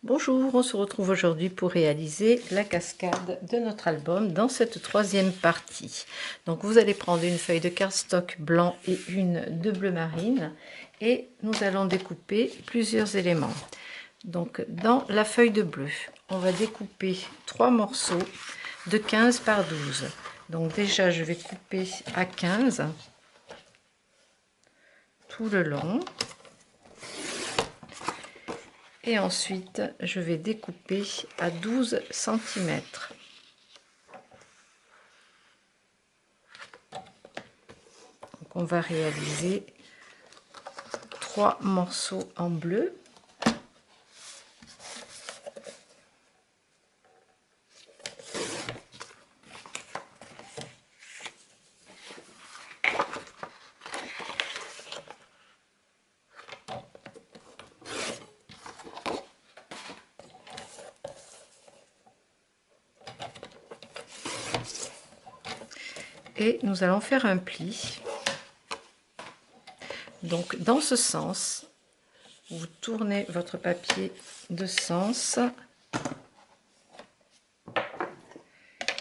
Bonjour, on se retrouve aujourd'hui pour réaliser la cascade de notre album dans cette troisième partie. Donc vous allez prendre une feuille de cardstock blanc et une de bleu marine et nous allons découper plusieurs éléments. Donc dans la feuille de bleu, on va découper 3 morceaux de 15 par 12. Donc déjà je vais couper à 15 tout le long. Et ensuite, je vais découper à 12 cm. Donc on va réaliser 3 morceaux en bleu. Et nous allons faire un pli. Donc dans ce sens, vous tournez votre papier de sens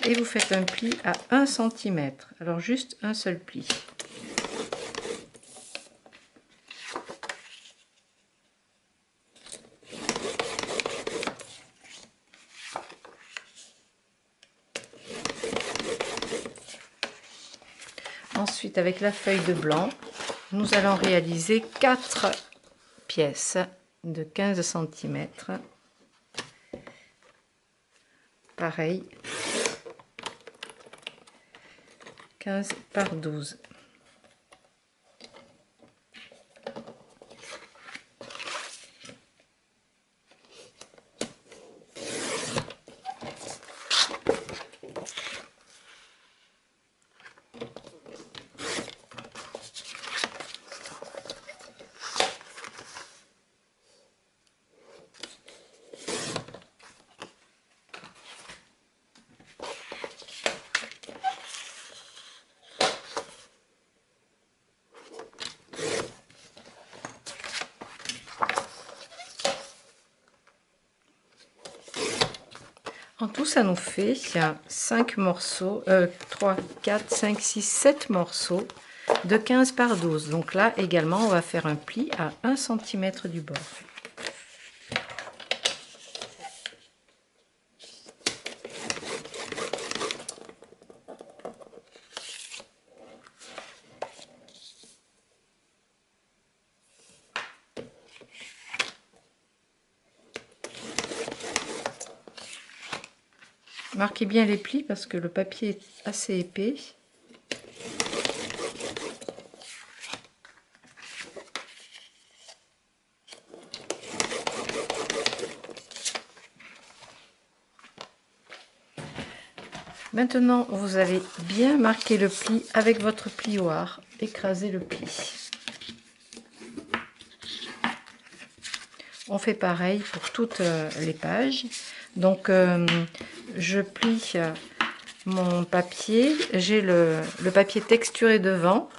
et vous faites un pli à 1 cm. Alors juste un seul pli. Ensuite, avec la feuille de blanc, nous allons réaliser 4 pièces de 15 cm. Pareil, 15 par 12. En tout, ça nous fait 5 morceaux, 3, 4, 5, 6, 7 morceaux de 15 par 12. Donc là, également, on va faire un pli à 1 cm du bord. Marquez bien les plis parce que le papier est assez épais. Maintenant, vous allez bien marquer le pli avec votre plioir. Écraser le pli. On fait pareil pour toutes les pages. Donc, je plie mon papier. J'ai le papier texturé devant.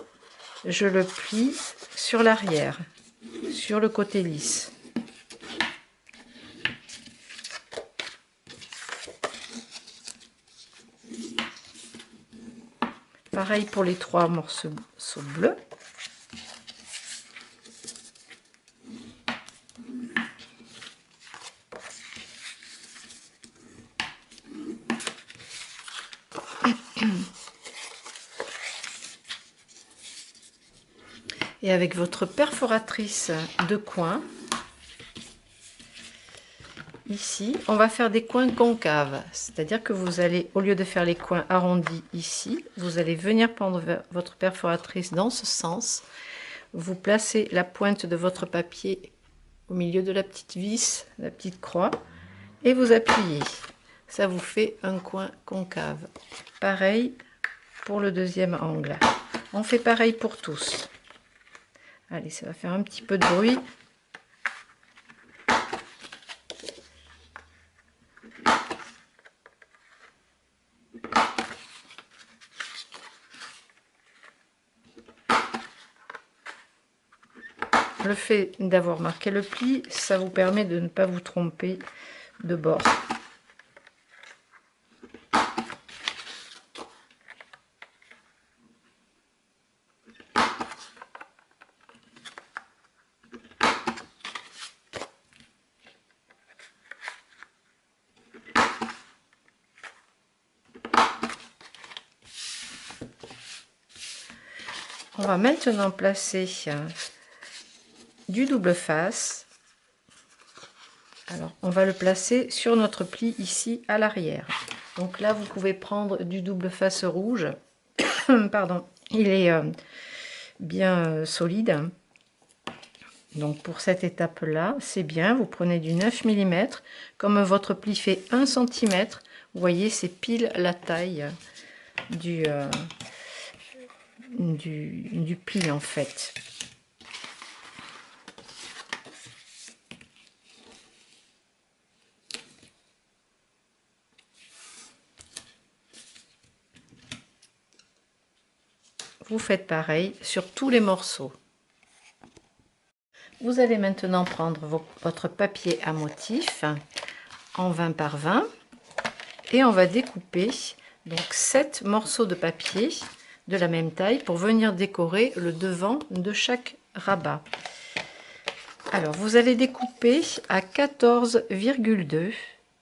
Je le plie sur l'arrière, sur le côté lisse. Pareil pour les 3 morceaux bleus. Et avec votre perforatrice de coin, ici, on va faire des coins concaves. C'est-à-dire que vous allez, au lieu de faire les coins arrondis ici, vous allez venir prendre votre perforatrice dans ce sens. Vous placez la pointe de votre papier au milieu de la petite vis, la petite croix, et vous appuyez. Ça vous fait un coin concave. Pareil pour le deuxième angle. On fait pareil pour tous. Allez, ça va faire un petit peu de bruit. le fait d'avoir marqué le pli, ça vous permet de ne pas vous tromper de bord. On va maintenant placer du double face. Alors, on va le placer sur notre pli ici à l'arrière. Donc là, vous pouvez prendre du double face rouge. Pardon, il est bien solide. Donc pour cette étape-là, c'est bien. Vous prenez du 9 mm. Comme votre pli fait 1 cm, vous voyez, c'est pile la taille du pli en fait. Vous faites pareil sur tous les morceaux. Vous allez maintenant prendre votre papier à motif en 20 par 20 et on va découper donc 7 morceaux de papier de la même taille pour venir décorer le devant de chaque rabat. Alors vous allez découper à 14,2.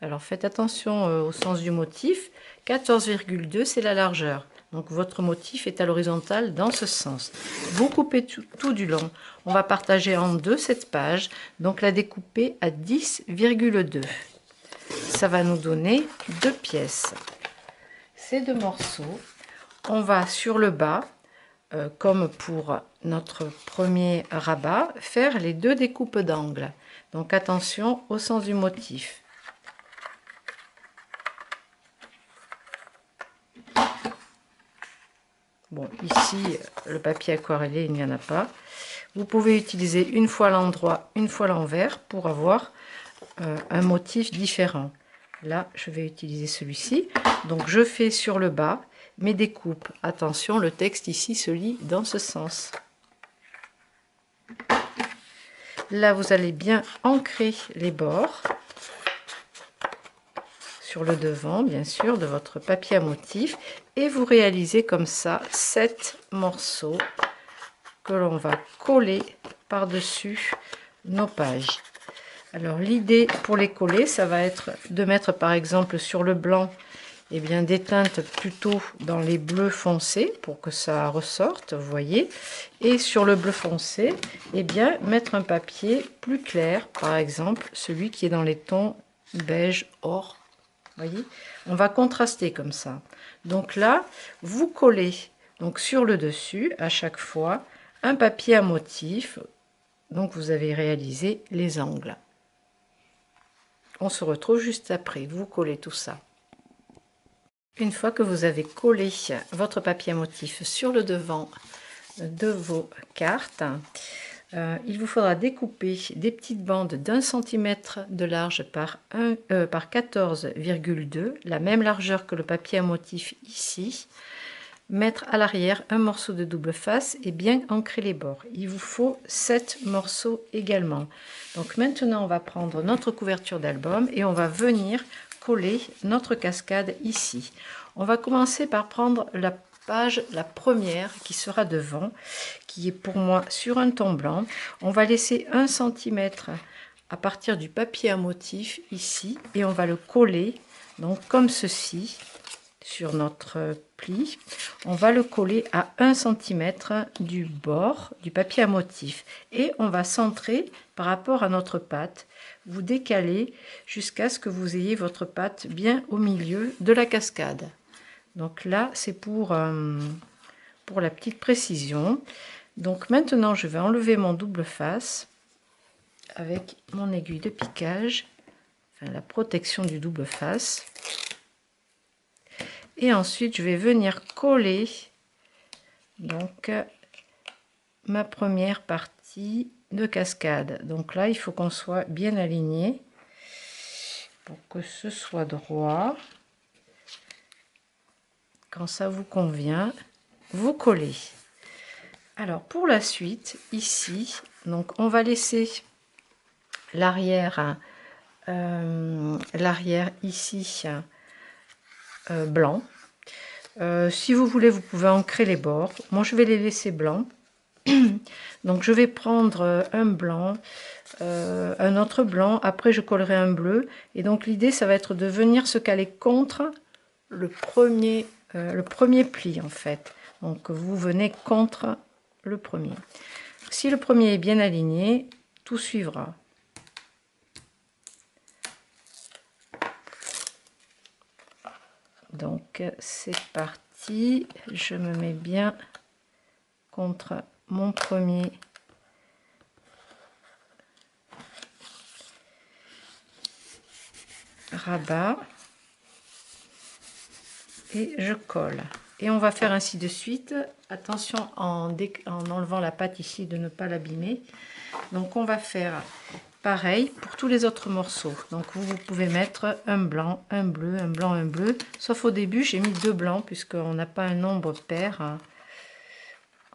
Alors faites attention au sens du motif. 14,2 c'est la largeur. Donc votre motif est à l'horizontale dans ce sens. Vous coupez tout du long. On va partager en deux cette page. Donc la découper à 10,2. Ça va nous donner 2 pièces. Ces 2 morceaux, on va sur le bas, comme pour notre premier rabat, faire les 2 découpes d'angle. Donc attention au sens du motif. Bon, ici, le papier aquarellé, il n'y en a pas. Vous pouvez utiliser une fois l'endroit, une fois l'envers pour avoir un motif différent. Là, je vais utiliser celui-ci. Donc, je fais sur le bas mes découpes. Attention, le texte ici se lit dans ce sens. Là, vous allez bien ancrer les bords sur le devant, bien sûr, de votre papier à motif. Et vous réalisez comme ça 7 morceaux que l'on va coller par-dessus nos pages. Alors l'idée pour les coller, ça va être de mettre par exemple sur le blanc, et bien des teintes plutôt dans les bleus foncés pour que ça ressorte, vous voyez. Et sur le bleu foncé, et bien mettre un papier plus clair, par exemple celui qui est dans les tons beige or. Voyez, on va contraster comme ça. Donc là, vous collez donc sur le dessus à chaque fois un papier à motif. Donc vous avez réalisé les angles. On se retrouve juste après. Vous collez tout ça. Une fois que vous avez collé votre papier à motif sur le devant de vos cartes, il vous faudra découper des petites bandes d'1 cm de large par 14,2, la même largeur que le papier à motif ici. Mettre à l'arrière un morceau de double face et bien ancrer les bords. Il vous faut 7 morceaux également. Donc maintenant on va prendre notre couverture d'album et on va venir coller notre cascade ici. On va commencer par prendre la page, la première qui sera devant, qui est pour moi sur un ton blanc. On va laisser 1 cm à partir du papier à motif ici et on va le coller donc comme ceci sur notre pli. On va le coller à 1 cm du bord du papier à motif et on va centrer par rapport à notre pâte. Vous décalez jusqu'à ce que vous ayez votre pâte bien au milieu de la cascade. Donc là, c'est pour la petite précision. Donc maintenant, je vais enlever mon double face avec mon aiguille de piquage, enfin la protection du double face. Et ensuite, je vais venir coller donc ma première partie de cascade. Donc là, il faut qu'on soit bien aligné pour que ce soit droit. Quand ça vous convient, vous collez. Alors pour la suite, ici, donc on va laisser l'arrière ici blanc. Si vous voulez, vous pouvez ancrer les bords. Moi, je vais les laisser blancs. Donc je vais prendre un blanc, un autre blanc, après je collerai un bleu, et donc l'idée ça va être de venir se caler contre le premier pli en fait. Donc vous venez contre le premier. Si le premier est bien aligné, tout suivra. Donc c'est parti, je me mets bien contre mon premier rabat et je colle, et on va faire ainsi de suite. Attention en enlevant la pâte ici de ne pas l'abîmer. Donc on va faire pareil pour tous les autres morceaux. Donc vous pouvez mettre un blanc, un bleu, un blanc, un bleu, sauf au début j'ai mis 2 blancs puisqu'on n'a pas un nombre pair.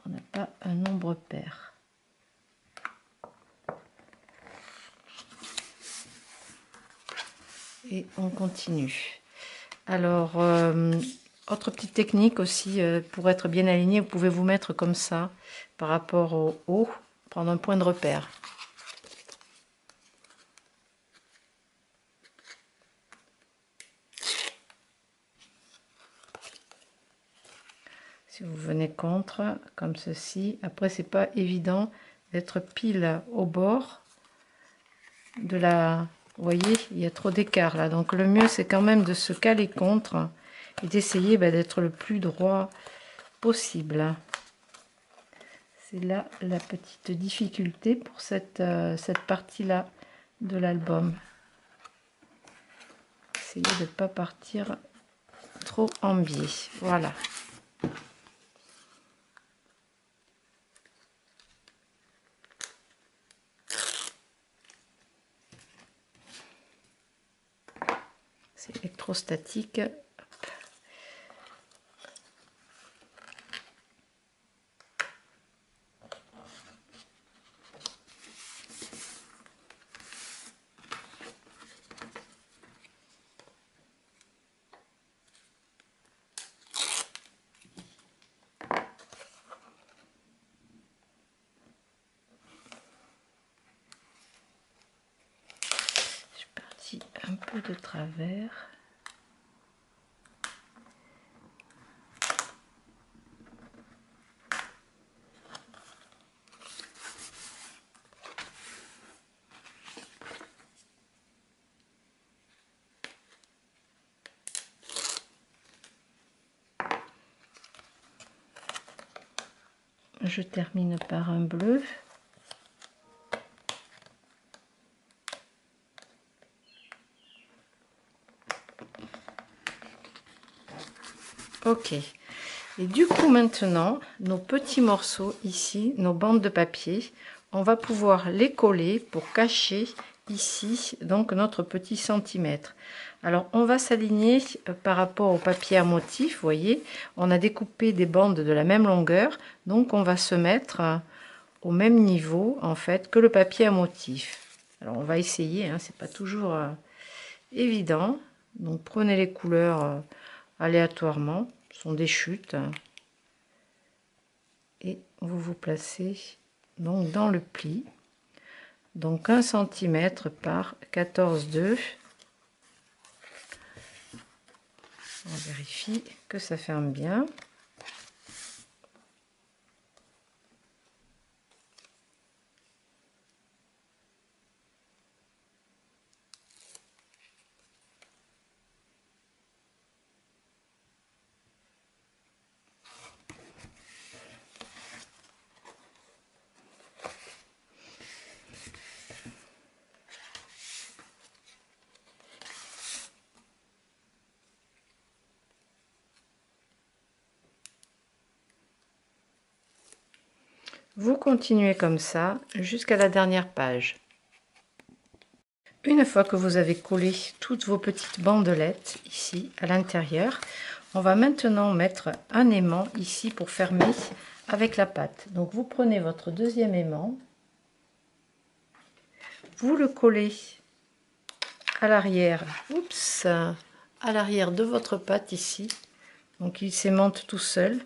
On n'a pas un nombre pair. Et on continue. Alors, autre petite technique aussi, pour être bien aligné, vous pouvez vous mettre comme ça, par rapport au haut, prendre un point de repère. Si vous venez contre, comme ceci, après c'est pas évident d'être pile au bord de la... Vous voyez, il y a trop d'écart là, donc le mieux c'est quand même de se caler contre et d'essayer d'être le plus droit possible. C'est là la petite difficulté pour cette partie là de l'album. Essayez de ne pas partir trop en biais. Voilà. C'est électrostatique. Un peu de travers. Je termine par un bleu. Ok, et du coup maintenant nos petits morceaux ici, nos bandes de papier, on va pouvoir les coller pour cacher ici donc notre petit centimètre. Alors on va s'aligner par rapport au papier à motif. Vous voyez, on a découpé des bandes de la même longueur, donc on va se mettre au même niveau en fait que le papier à motif. Alors on va essayer, hein, c'est pas toujours évident, donc prenez les couleurs aléatoirement, ce sont des chutes, et vous vous placez donc dans le pli, donc 1 cm par 14,2. On vérifie que ça ferme bien. Vous continuez comme ça jusqu'à la dernière page. Une fois que vous avez collé toutes vos petites bandelettes ici à l'intérieur, on va maintenant mettre un aimant ici pour fermer avec la pâte. Donc vous prenez votre deuxième aimant, vous le collez à l'arrière, oups, à l'arrière de votre pâte ici. Donc il s'aimante tout seul.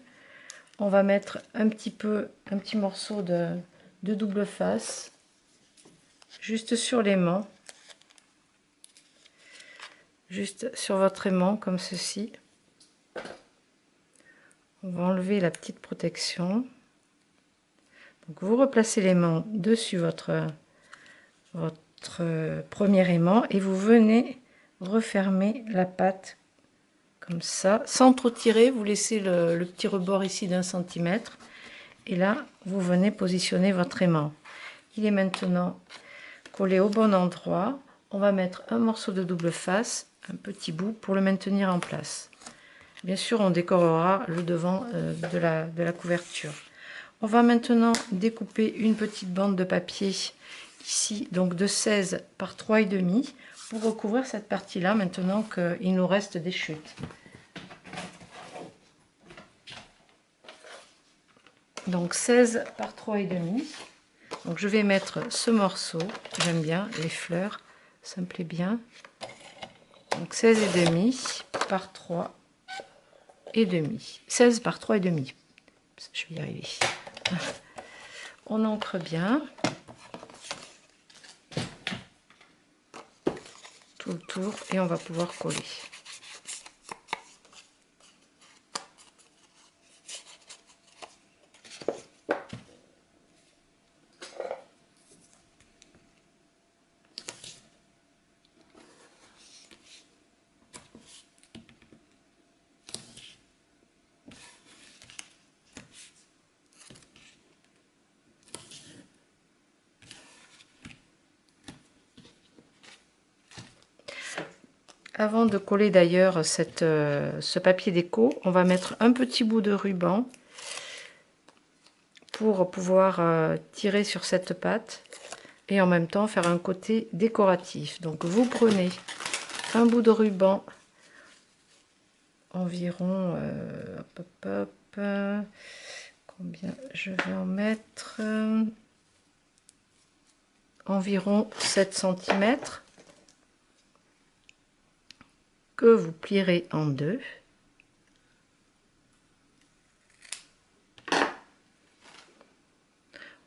On va mettre un petit morceau de double face juste sur l'aimant, juste sur votre aimant comme ceci. On va enlever la petite protection. Donc vous replacez l'aimant dessus votre premier aimant et vous venez refermer la pâte comme ça, sans trop tirer. Vous laissez le petit rebord ici d'1 centimètre et là vous venez positionner votre aimant. Il est maintenant collé au bon endroit. On va mettre un morceau de double face, un petit bout pour le maintenir en place. Bien sûr, on décorera le devant de la couverture. On va maintenant découper une petite bande de papier ici, donc de 16 par 3,5 pour recouvrir cette partie-là maintenant qu'il nous reste des chutes. Donc 16 par 3,5. Donc je vais mettre ce morceau, j'aime bien les fleurs, ça me plaît bien. Donc 16,5 par 3,5. 16 par 3,5. Je vais y arriver. On ancre bien tout le tour et on va pouvoir coller. Avant de coller d'ailleurs ce papier déco, on va mettre un petit bout de ruban pour pouvoir tirer sur cette pâte et en même temps faire un côté décoratif. Donc vous prenez un bout de ruban environ combien je vais en mettre, environ 7 cm que vous plierez en deux.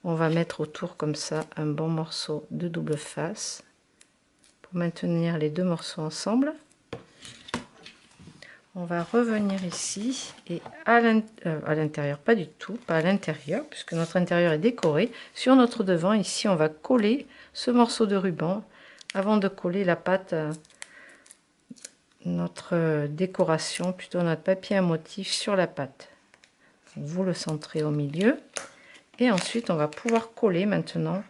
On va mettre autour comme ça un bon morceau de double face pour maintenir les deux morceaux ensemble. On va revenir ici et à l'intérieur, pas du tout, pas à l'intérieur, puisque notre intérieur est décoré. Sur notre devant, ici, on va coller ce morceau de ruban avant de coller la pâte, notre décoration, plutôt notre papier à motif sur la pâte. Vous le centrez au milieu et ensuite on va pouvoir coller maintenant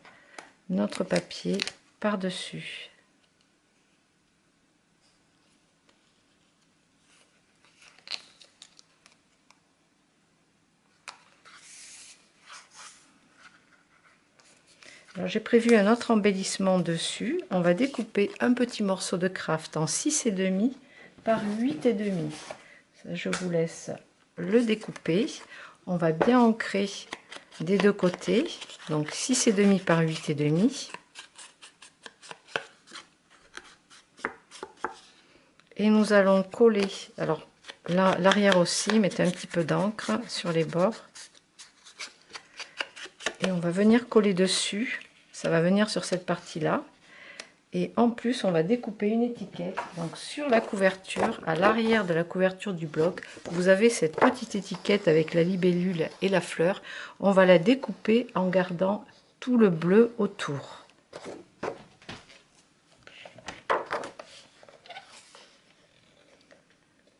notre papier par-dessus. J'ai prévu un autre embellissement dessus. On va découper un petit morceau de craft en 6,5 par 8,5. Ça, je vous laisse le découper. On va bien ancrer des deux côtés. Donc 6,5 par 8,5. Et nous allons coller, alors l'arrière aussi, mettez un petit peu d'encre sur les bords. Et on va venir coller dessus. Ça va venir sur cette partie-là. Et en plus, on va découper une étiquette. Donc sur la couverture, à l'arrière de la couverture du bloc, vous avez cette petite étiquette avec la libellule et la fleur. On va la découper en gardant tout le bleu autour.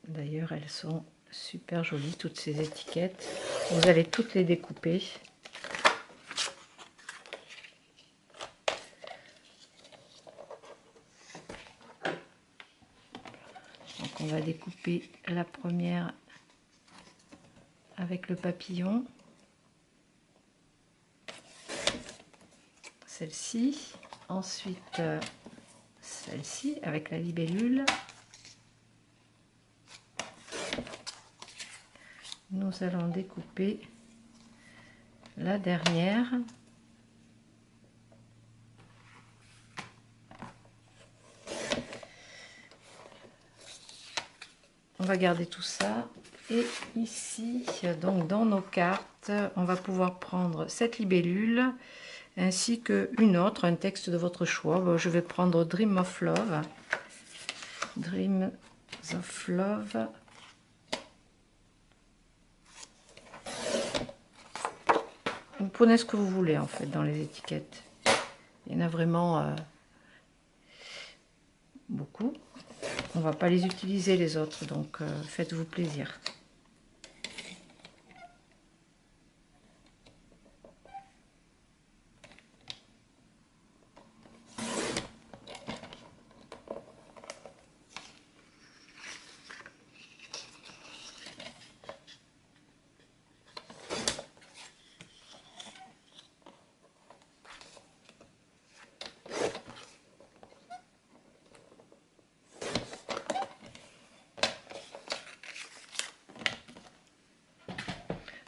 D'ailleurs, elles sont super jolies, toutes ces étiquettes. Vous allez toutes les découper. Donc on va découper la première avec le papillon. Celle-ci. Ensuite, celle-ci avec la libellule. Nous allons découper la dernière. On va garder tout ça. Et ici, donc dans nos cartes, on va pouvoir prendre cette libellule ainsi qu'une autre, un texte de votre choix. Bon, je vais prendre Dream of Love. Dreams of Love. Vous prenez ce que vous voulez en fait dans les étiquettes. Il y en a vraiment beaucoup. On va pas les utiliser les autres, donc faites-vous plaisir.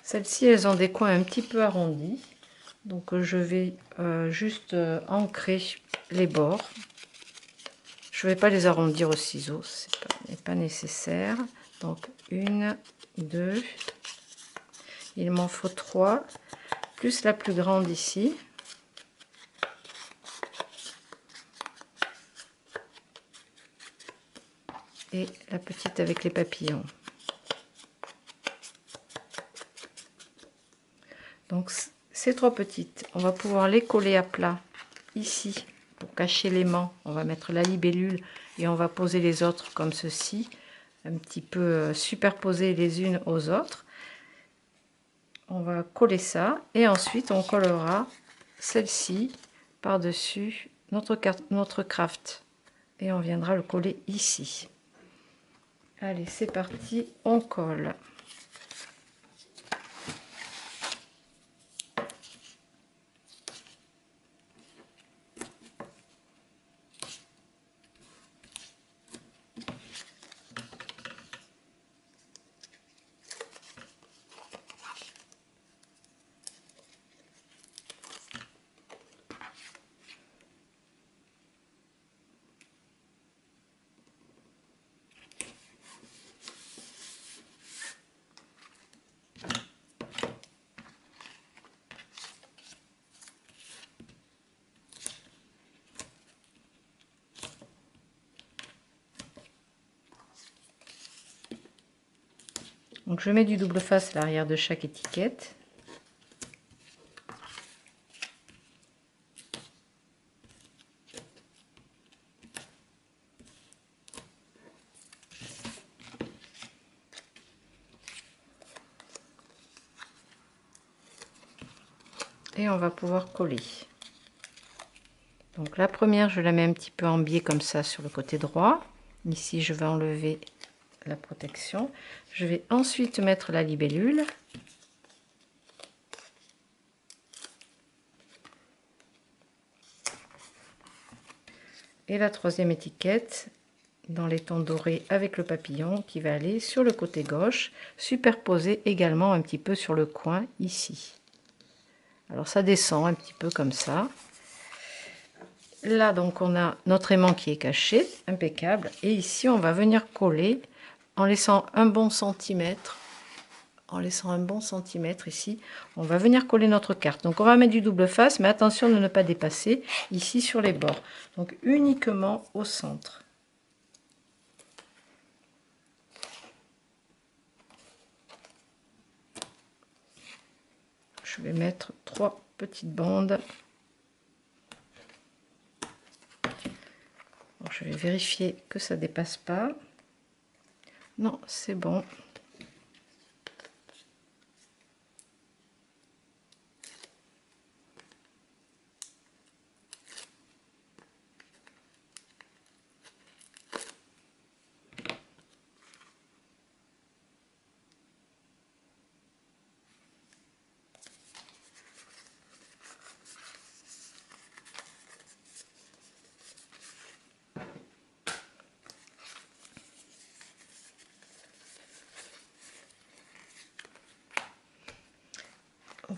Celles-ci, elles ont des coins un petit peu arrondis. Donc je vais juste ancrer les bords. Je ne vais pas les arrondir au ciseau, ce n'est pas nécessaire. Donc 1, 2, il m'en faut 3, plus la plus grande ici. Et la petite avec les papillons. Donc ces 3 petites, on va pouvoir les coller à plat ici pour cacher l'aimant. On va mettre la libellule et on va poser les autres comme ceci, un petit peu superposées les unes aux autres. On va coller ça et ensuite on collera celle-ci par-dessus notre craft et on viendra le coller ici. Allez, c'est parti, on colle. Donc je mets du double face à l'arrière de chaque étiquette. Et on va pouvoir coller. Donc la première, je la mets un petit peu en biais comme ça sur le côté droit. Ici, je vais enlever la protection. Je vais ensuite mettre la libellule. Et la troisième étiquette dans les tons dorés avec le papillon qui va aller sur le côté gauche, superposé également un petit peu sur le coin ici. Alors ça descend un petit peu comme ça. Là donc on a notre aimant qui est caché, impeccable. Et ici on va venir coller en laissant un bon centimètre. En laissant un bon centimètre ici, on va venir coller notre carte. Donc on va mettre du double face, mais attention de ne pas dépasser ici sur les bords. Donc uniquement au centre. Je vais mettre 3 petites bandes. Bon, je vais vérifier que ça dépasse pas. Non, c'est bon.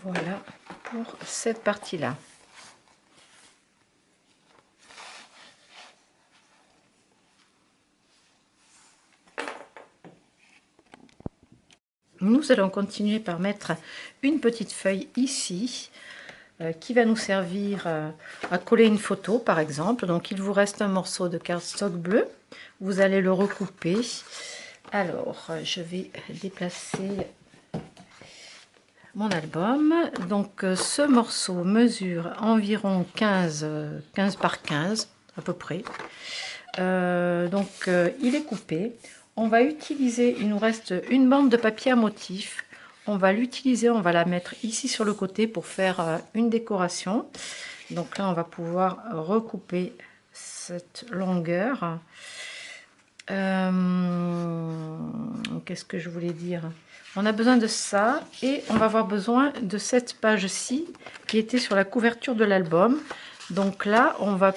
Voilà, pour cette partie-là. Nous allons continuer par mettre une petite feuille ici qui va nous servir à coller une photo par exemple. Donc il vous reste un morceau de cardstock bleu, vous allez le recouper. Alors je vais déplacer mon album. Donc ce morceau mesure environ 15 par 15 à peu près. Il est coupé. On va utiliser, il nous reste une bande de papier à motif. On va l'utiliser, on va la mettre ici sur le côté pour faire une décoration. Donc là, on va pouvoir recouper cette longueur. Qu'est-ce que je voulais dire? On a besoin de ça et on va avoir besoin de cette page-ci qui était sur la couverture de l'album. Donc là, on va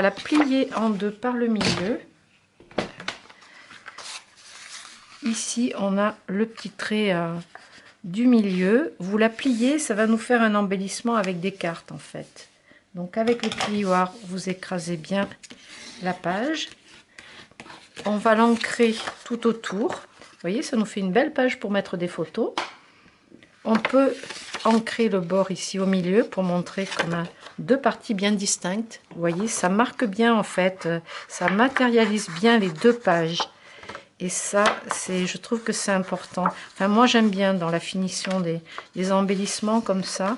la plier en deux par le milieu. Ici, on a le petit trait du milieu. Vous la pliez, ça va nous faire un embellissement avec des cartes en fait. Donc avec le plioir, vous écrasez bien la page. On va l'ancrer tout autour. Vous voyez, ça nous fait une belle page pour mettre des photos. On peut ancrer le bord ici au milieu pour montrer qu'on a deux parties bien distinctes. Vous voyez, ça marque bien en fait, ça matérialise bien les deux pages. Et ça, je trouve que c'est important. Enfin, moi, j'aime bien dans la finition des embellissements comme ça,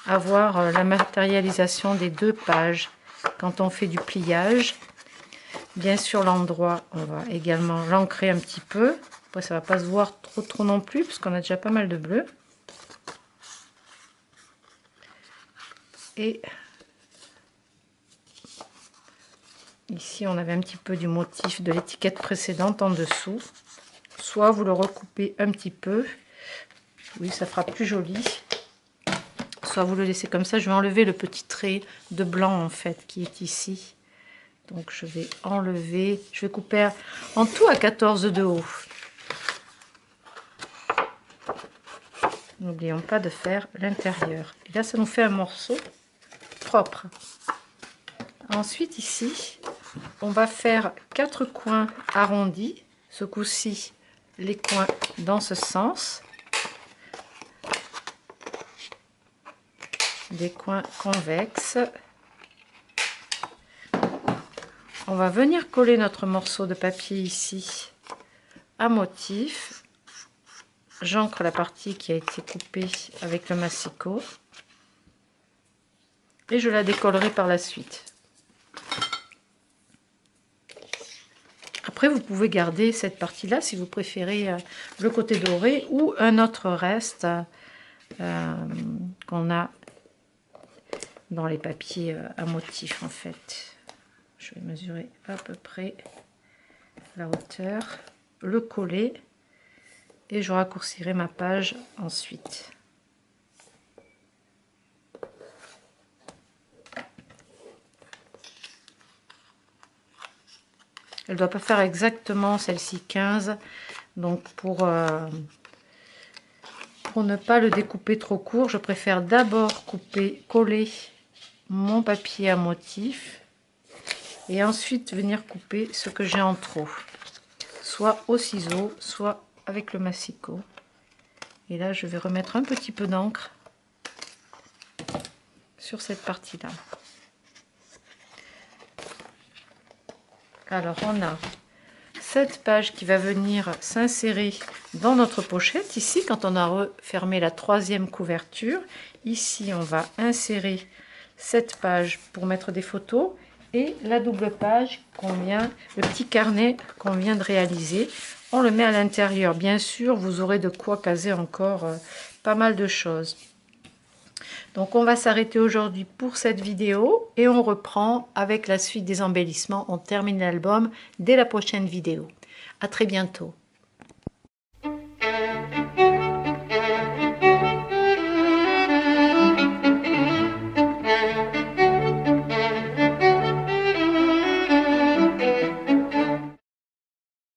avoir la matérialisation des deux pages quand on fait du pliage. Bien sûr, l'endroit, on va également l'ancrer un petit peu. Après, ça ne va pas se voir trop non plus, parce qu'on a déjà pas mal de bleu. Et ici, on avait un petit peu du motif de l'étiquette précédente en dessous. Soit vous le recoupez un petit peu. Oui, ça fera plus joli. Soit vous le laissez comme ça. Je vais enlever le petit trait de blanc, en fait, qui est ici. Donc, je vais enlever. Je vais couper en tout à 14 de haut. N'oublions pas de faire l'intérieur. Et là, ça nous fait un morceau propre. Ensuite, ici, on va faire 4 coins arrondis. Ce coup-ci, les coins dans ce sens. Des coins convexes. On va venir coller notre morceau de papier ici à motif. J'ancre la partie qui a été coupée avec le massicot. Et je la décollerai par la suite. Après, vous pouvez garder cette partie-là si vous préférez le côté doré ou un autre reste qu'on a dans les papiers à motif en fait. Je vais mesurer à peu près la hauteur, le coller et je raccourcirai ma page ensuite. Elle ne doit pas faire exactement celle-ci 15, donc pour ne pas le découper trop court, je préfère d'abord coller mon papier à motif et ensuite venir couper ce que j'ai en trop, soit au ciseau, soit avec le massicot. Et là, je vais remettre un petit peu d'encre sur cette partie-là. Alors, on a cette page qui va venir s'insérer dans notre pochette. Ici, quand on a refermé la troisième couverture, ici, on va insérer cette page pour mettre des photos et la double page le petit carnet qu'on vient de réaliser. On le met à l'intérieur. Bien sûr, vous aurez de quoi caser encore pas mal de choses. Donc on va s'arrêter aujourd'hui pour cette vidéo et on reprend avec la suite des embellissements. On termine l'album dès la prochaine vidéo. À très bientôt.